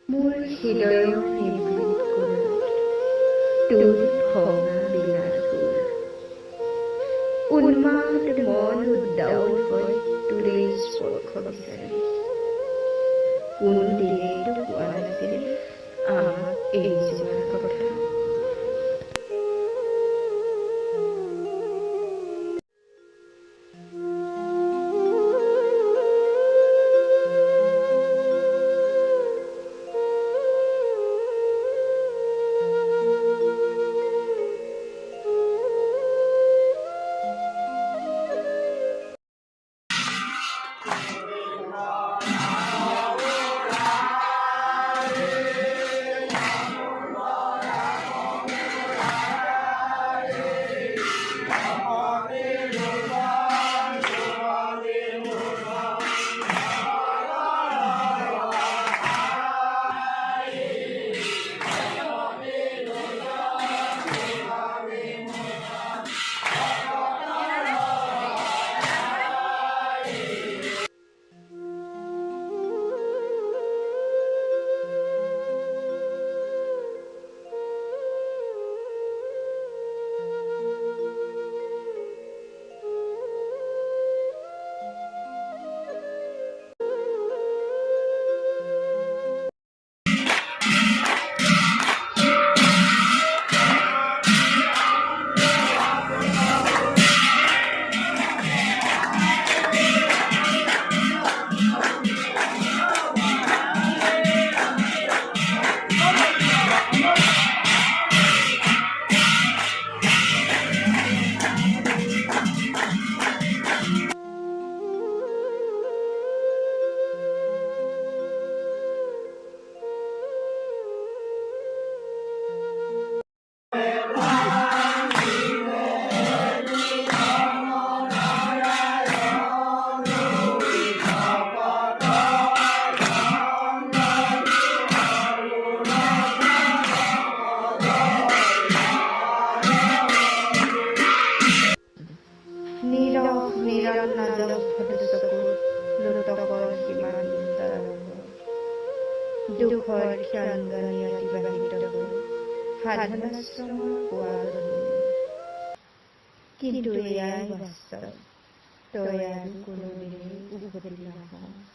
মোৰ হৃদয়ৰ নিভৃত কোণত তোৰ ভঙা বিলাসুৰ উন্মাদ মন উদ্দাউল হয় তোৰে স্পৰ্শ বিচাৰি কোনো দিনেতো কোৱা নাছিল আমাক এৰি যোৱাৰ কথা নীৰৱ নিৰল নাজক চকুত লোটকৰ কিমান তৰংগ দুখৰ ক্ষণগানি অতিবাহিত হৈ সাধনাশ্ৰমৰ পোৱা গধূলি কিন্তু এয়াই বাস্তৱ তই আৰু কোনোদিনেই উভতি নাহ